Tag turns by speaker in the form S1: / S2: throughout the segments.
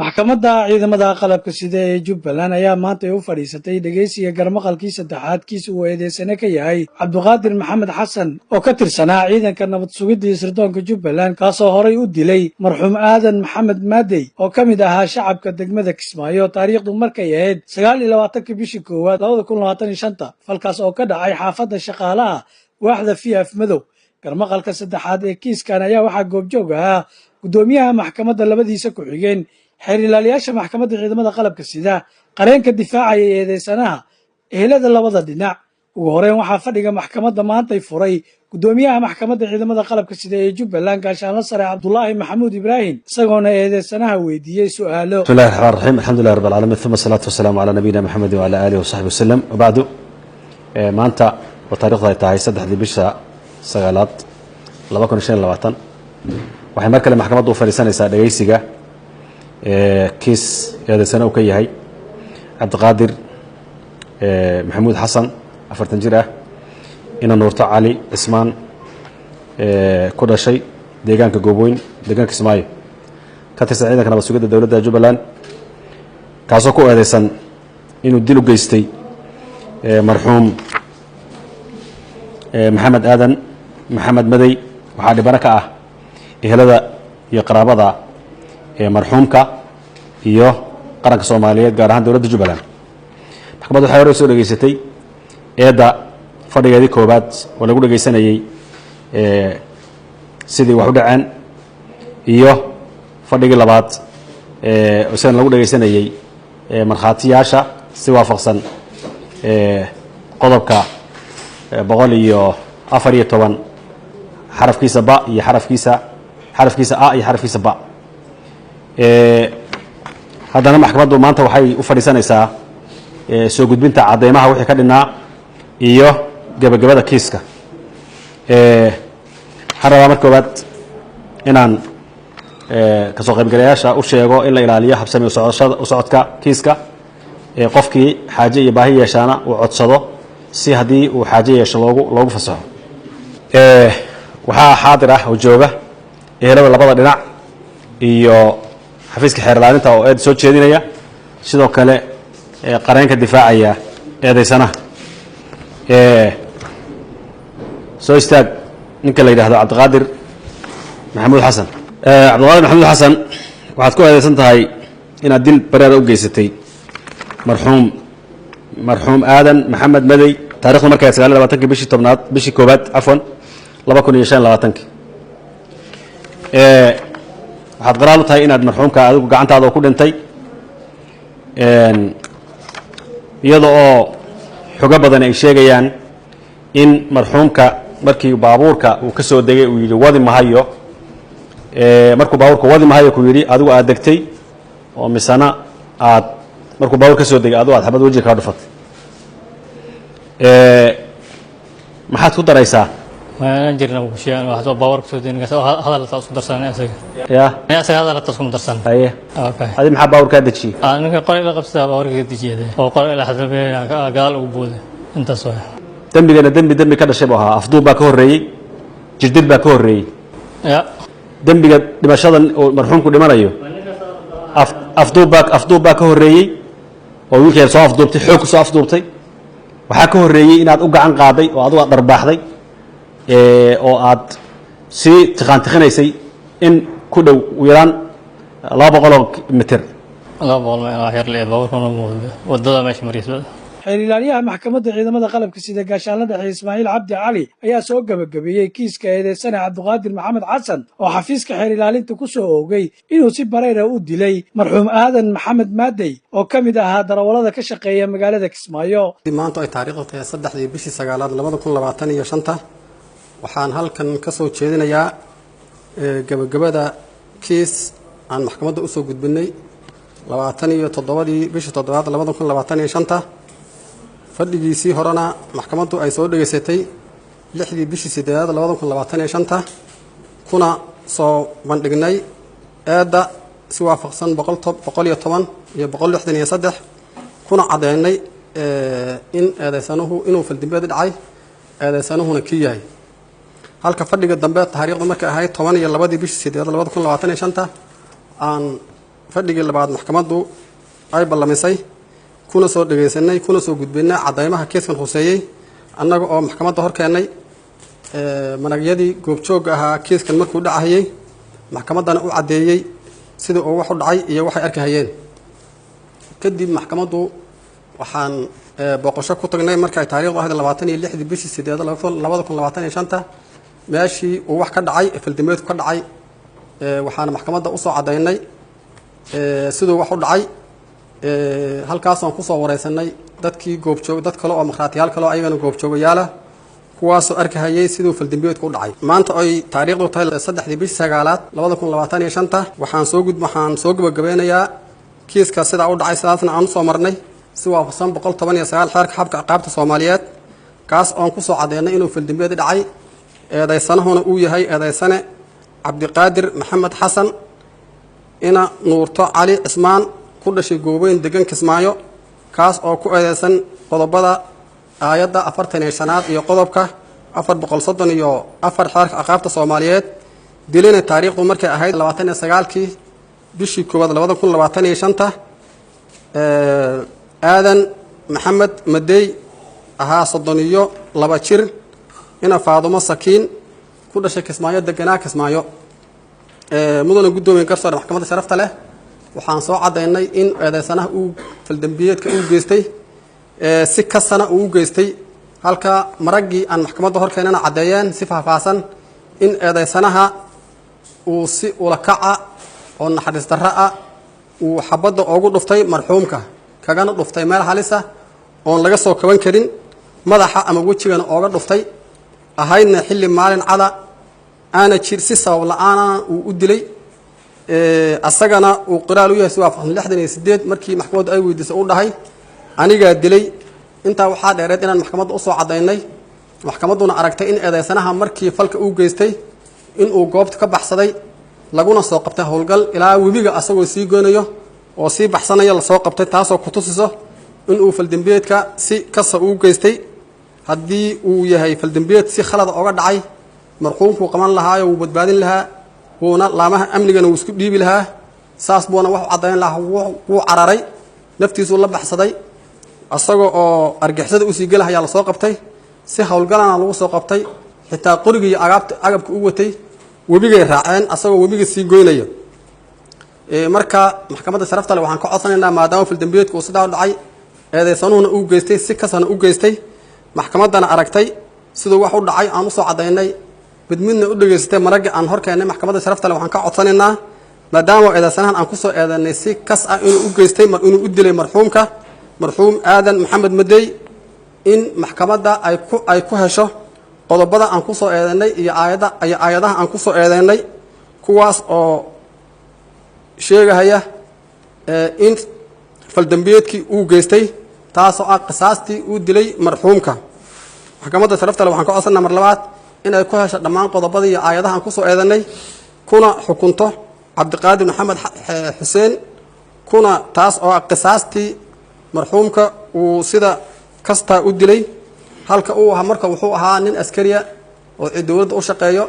S1: maxkamadda ciidamada qalabka sida ee Jubbaland ayaa maanta u fadhiisatay dhageysiga garmaqalkii saddexaad kiisa uu eedeysane ka yahay Cabdiqaadir Maxamed Xasan oo ka tirsanaa ciidanka nabad sugidda iyo sirdoonka Jubbaland kaasoo horay u dilay marxuum Aadan Maxamed Maadey oo ka mid ahaa shacabka degmada Kismaayo taariikhdu markay ahayd 29 bishii koowaad 2025 falkaas oo ka dhacay xaafadda shaqaalaha waaxda Fiaf Madow. garmaqalka saddexaad ee kiiskan ayaa waxaa goobjoog ahaa gudoomiyaha maxkamadda labadiisa ku xigeen xeer ilaaliyaasha maxkamadda ciidamada qalabka sida qareenka difaacaya eedeysanaha ehelada labada dhinac. ugu horeyn waxaa fadhiga maxkamadda maantay furay gudoomiyaha maxkamadda ciidamada qalabka sida ee Jubbaland gaashaanle sare Cabdullaahi Maxamuud Ibraahim isagoona eedeysanaha weydiiyay su'aalo.
S2: bismillaahi rahmaani rahiim alxamdulillahi rabbil aalamiin thumma salaatu wasalaamu calaa nabiyina Muhammad wa calaa aalihi wa sahbihi wasallam wa ba'du. maanta oo taariikhdu ay tahay 3 bisha 9aad 2025 waxay mar kale maxkamaddu u fadhiisanaysaa dhageysiga kiis eedeysane uu ka yahay Cabdiqaadir Maxamuud Xasan 40 jir ah ina nuurto cali cismaan ku dhashay deegaanka Goobweyn deegaanka Kismaayo ka tirsan ciidanka nabad sugidda dowladda Jubbaland kaasoo ku eedeysan inuu dil u geystay marxuum Maxamed Aadan Maxamed Maadey waxaa dhibana ka ah ehelada iyo qaraabada marxuumka iyo qaranka Soomaaliyeed gaar ahaan dowladda Jubbaland. maxkamaddu waxay hore soo dhageysatay eeda fadhigeedii koobaad oo lagu dhageysanayay sidii wax u dhaceen iyo fadhigii labaad oo sidoo lagu dhageysanayay marxaatiyaasha si waafaqsan qodobka 114 xarafkiisa ba iyo xarafkiisa a iyo xarafkiisa ba. haddana maxkamaddu maanta waxay u fadhiisanaysaa soo gudbinta cadeymaha wixii ka dhinaa iyo gabagabada kiiska. waxaan rabaa marka koowaad inaan kasoo qaybgalayaasha u sheego in la ilaaliyo habsami u socodka kiiska qofkii xaaje iyo baahi yeeshaana uu codsado si haddii uu xaaje yeesho loogu fasaxo. waxaa xaadir ah oo jooga ehelada labada dhinac iyo xafiiska xeer ilaalinta oo eed soo jeedinaya sidoo kale qareenka difaacaya eedeysanaha. soo istaag ninka la yidhaahdo Cabdiqaadir Maxamuud Xasan. Cabdiqaadir Maxamuud Xasan waxaad ku eedeysan tahay inaad dil bareer u geysatay marxuum Aadan Maxamed Maadey taariikhdu markay 29 bishii tobnaad bishii koobaad afwan 2025 waxaad qaraar u tahay inaad marxuumka adigu gacantaada ku dhintay iyada oo xogo badan ay sheegayaan in marxuumka markii baabuurka uu ka soo degay uu yiri wadi mahayo markuu baabuurka wadi mahayo ku yiri adigu aad degtay oo misana aad markuu baabuur ka soo degay adigu aad xabad wajiga ka dhufatay. maxaad ku daraysaa
S3: ما نجرنا وشيء واحد باور كسودين هذا اللي تصدر درسنا أسيق
S2: يا
S3: أسيق هذا اللي تصدر درسنا
S2: أيه
S3: أوكي
S2: هذه محب باور كده شيء
S3: أنا قريب لقبستها باور كده شيء هذا هو قريب لحد قال وبود أنت صحيح
S2: دمي كده شبهها أفضل باكوري جديد باكوري
S3: يا
S2: دمي دمشق مرحوم كل مرة يو أفضل باكوري ويمكن صاف أفضل حوك صاف أفضل وحكوري إن أتوقع عن قاضي وأضوء ضرب حضي oo aad si taqaantixinaysay in ku dhow yaraan 200 mitir
S3: 200 ma wax yar leeyahay baaburkana wadada meesha mariisba.
S1: xeer ilaaliyaha maxkamadda ciidamada qalabka sida gaashaanle dhexe Ismaaciil Cabdi Cali ayaa soo gabagabeeyay kiiska eedeysane Cabdiqaadir Maxamed Xasan oo xafiiska xeer ilaalinta ku soo oogay inuu si bareer u dilay marxuum Aadan Maxamed Maadey oo ka mid ahaa darawalada ka shaqeeya magaalada Kismaayo.
S4: maanta ay taariikhdu tahay 3 bishii 9aad 2025 waxaan halkan ka soo jeedinayaa gabagabada kiis aan maxkamadda u soo gudbinay 27 bishii 7aad 2025 fadhigiisii horena maxkamaddu ay soo dhageysatay 6 bishii 8aad 2025 kuna soo bandhignay eeda si waafaqsan 110 iyo 163 kuna cadeynay in eedeysanuhu inuu faldambeed dhacay eedeysanuhuna ka yahay halka fadhiga dambe taariikhdu markay ahayd 12 bishii 8 2025 aan fadhigii labaad maxkamaddu ay ballamisay kuna soo dhageysanay kuna soo gudbinay cadeymaha kiiskan khuseeyay annaga oo maxkamadda hor keenay managyadii goobjooga ahaa kiiskan markuu dhacayay maxkamaddana u caddeeyey sida uu wax u dhacay iyo waxay arkahayeen kadib maxkamaddu waxaan boqosho ku tagnay markay taariikhdu ahayd 26 bishii 8 2025 meeshii uu wax ka dhacay fildimeedku ka dhacay waxaan maxkamadda u soo cadeynay sidoo wax u dhacay halkaas aan ku soo wareysanay dadkii goobjoog dad kale oo marxaatiyaal kale oo ayagana goobjoogayaala kuwaas oo arkahayay sidoo fildimeedku u dhacay maanta ay taariikhdu tahay 3 bishii 9 2025 waxaan soo gabagabeynayaa kiiska sida u dhacay sidaasna aan soo marnay si waafaqsan 119 xeerka xabka ciqaabta Soomaaliyeed kaas oo ku soo cadeynay inuu fildimeed dhacay eedaysanahuna uu yahay eedaysane Cabdiqaadir Maxamed Xasan ina Nuurto Cali Cismaan ku dhashay goobayn degan Kismaayo kaas oo ku eedaysan qodobada aayadda 45 iyo qodobka 430 iyo 4 xeerka ciqaabta Soomaaliyeed dilina taariikhdu markay ahayd 29kii bishii 1 2025 aadan maxamed madey ahaa 32 jir ina Faadumo Sakiin ku dhashay Kismaayo deganaa Kismaayo mudana gudoomiye garsoor maxkamadda sharafta leh waxaan soo cadeynay in eedaysanaha uu faldambiyeedka uu geystay si kasana uu geystay halka maragii aan maxkamadda hor keenana cadeeyeen si faahfaahsan in eedaysanaha uu si ula kaca oo naxariis darro ah uu xabadda ugu dhuftay marxuumka kagana dhuftay meel halis ah oo laga soo kaban karin madaxa ama wajigana ooga dhuftay ahaydna xilli maalin cada ana jir si sabab la'aan uu u dilay asagana uu qiraal u yahay si waafaqsan 68 markii maxkamaddu ay weydiisay u dhahay aniga dilay inta waxa dheereed inaan maxkamadda u soo cadeynay maxkamadduna aragtay in eedaysanaha markii falka uu geystay in uu goobta ka baxsaday laguna soo qabtay howlgal ilaa webiga asagoo sii goonayo oo sii baxsanayo la soo qabtay taasoo ku tusiso in uu faldambiyeedka si kasa uu geystay haddii uu yahay faldambiyeed si khalad uga dhacay marxuumku qaban lahaa oo badbaadin lahaa wuuna laamaha amnigana uu isku dhiibi lahaa saas buuna wax cadeyn lahaa wuu cararay naftiisu la baxsaday asagoo oo argixisada u sii galaya la soo qabtay si howlgalana lagu soo qabtay xitaa qoriga iyo agabka uu watay webigay raaceen asagoo webiga sii gooynayo marka maxkamadda sharafta leh waxaan ka codsanaynaa maadaama fildambiyeedku uu sidaa u dhacay eedaysanuhuna uu geystay si kasana u geystay maxkamaddana aragtay sidoo wax u dhacay aan u soo cadeynay midna u dhageystay maragga aan hor keenay maxkamadda sharafta leh waxaan ka codsanaynaa maadaama eedaysanahan aan ku soo eedanay si kas ah inuu u geystay inuu u dilay marxuum aadan maxamed madey in maxkamadda ay ku hesho qodobada aan ku soo eedanay iyo aayadaha aan ku soo eedanay kuwaas oo sheegahaya in faldambiyeedkii uu geystay taasoo ah qisaastii uu dilay marxuumka maxkamadda sharafta leh waxaan ka codsanaa mar labaad in ay ku hesho dhammaan qodobada iyo aayadaha aan ku soo eedanay kuna xukunto Cabdiqaadir Maxamed Xuseen kuna taas oo ah qisaastii marxuumka uu sida kasta u dilay halka uu ahaa marka wuxuu ahaa nin askariya oo dawladda u shaqeeyo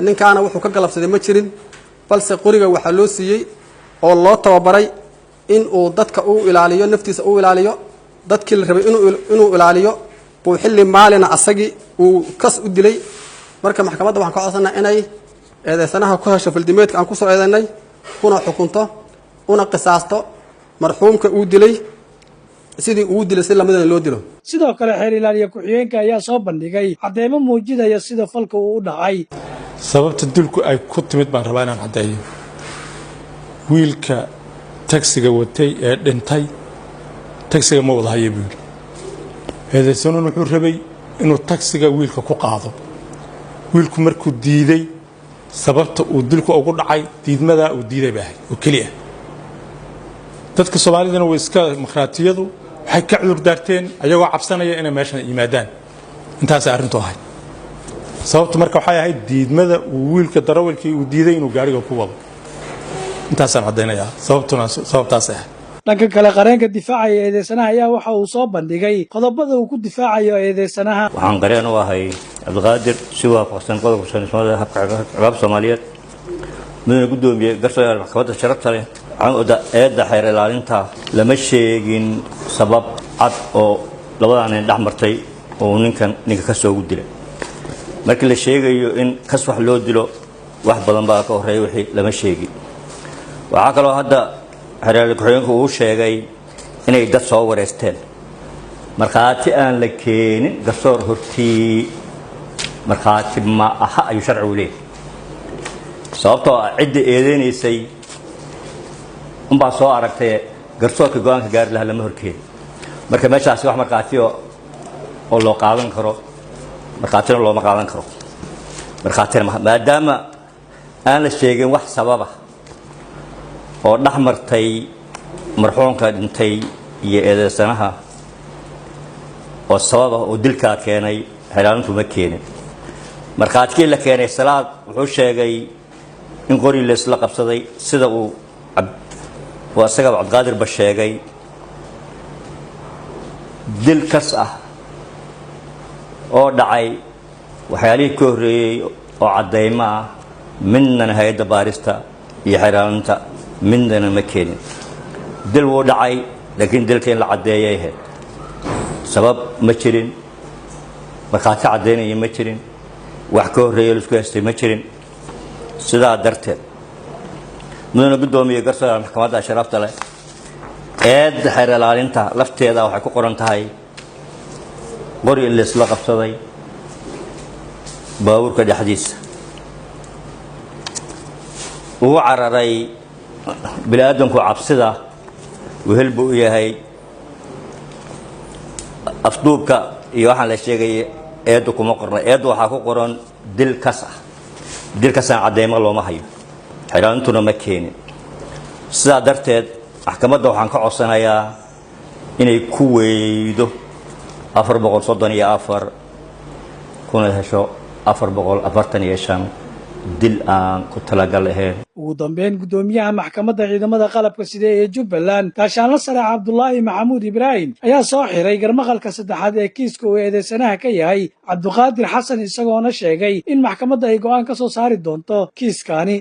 S4: ninkaana wuxuu ka galabsaday ma jirin balse qoriga waxa loo siiyay oo loo tababaray in uu dadka uu ilaaliyo naftiisa uu ilaaliyo dadkii la rabay inuu ilaaliyo buu xilli maalina asagii uu kas u dilay marka maxkamadda waxaan ka codsanaa inay eedaysanaha ku hesho fildimeedka aan ku soo eedanay kuna xukunto una qisaasto marxuumka uu dilay sidii uu dilay si lamadana loo dilo
S1: sidoo kale xeer ilaaliye ku-xigeenka ayaa soo bandhigay cadeymo muujinaya sida falka uu u dhacay
S5: sababta dilku ay ku timid baan rabaa inaan caddeeyo wiilka taksiga watay ee dhintay taksiga ma wada hayo buuli eedaysanuhu wuxuu rabay inuu taksiga wiilka ku qaado wiilku markuu diiday sababta uu dilku ugu dhacay diidmada uu diiday baa oo kaliya dadka Soomaalidana way iska marxaatiyadu waxay ka cudur daarteen ayagoo cabsanaya inay meeshan yimaadaan intaas arrintu ahay sababtu marka waxay ahayd diidmada uu wiilka darawalkii uu diiday inuu gaariga ku wado intaas aan cadeynayaa sababtaas ah
S1: dhanka kale qareenka difaacaya eedeysanaha ayaa waxa uu soo bandhigay qodobada uu ku difaacayo eedeysanaha
S6: waxaan qareen u ahay Cabdiqaadir si waafaqsan qodobka 5 habka ciqaabta Soomaaliyeed mudane gudoomiye garsoor maxkamadda sharafta leh eedda xeer ilaalinta lama sheegin sabab cad oo labadan nin dhex martay oo ninka ka soo dilay markii la sheegayo in kas wax loo dilo wax badan baa ka horeeyay wixii lama sheegin waxa kale oo hadda xeer ilaalinta uu sheegay inay dad soo wareysteen markaati aan la keenin garsoor hortii markaati ma aha ayu sharci u leeyahay sababtoo ah cidda eedeysay baa soo aragtay garsoorka go'aanka gaar laha lama horkeeyo marka meeshaas wax markaati oo loo qaadan karo markaatina looma qaadan karo markaatina maadaama aan la sheegin wax sababa oo dhex martay marxuumka dhintay iyo eedeysanaha oo sababa oo dilka keenay xilaalintu ma keenin markaatkii la keenay salaad wuxuu sheegay in qori la isla qabsaday sida uu وأسقى عبد القادر بالشيقي دل كسأة أو دعي وحيالي كوري أو عديمة مننا هيدا بارستا يحرانتا مننا مكين دل ودعي لكن دل كين العدية سبب مشرين مكاتع عدينا يمشرين وحكوري لسكوستي مشرين سدا درتين من قدومي قرصة المحكمة شرفت له إد حير العالنتا لفت هذا وحكو قرنتهاي قري اللي سلق بصدي باور كده حديث هو عرري بلادهم كو عبسده وهلبو ياهي أسلوبك يوحنا الشيء إدو كم قرن إدو حكو قرن دل كسا عديم الله ما هي xiraantuna ma keenin sidaa darteed maxkamadda waxaan ka codsanayaa inay ku weydo 434 kuna hesho 445 dil aan ku talagal lahayn
S1: ugu dambeyn gudoomiyaha maxkamadda ciidamada qalabka sida ee Jubbaland Gaashaanle Sare Cabdullaahi Maxamuud Ibraahim ayaa soo xiray garmaqalka saddexaad ee kiiska uu eedeysanaha ka yahay Cabdiqaadir Xasan isagoona sheegay in maxkamadda ay go'aan ka soo saari doonto kiiskani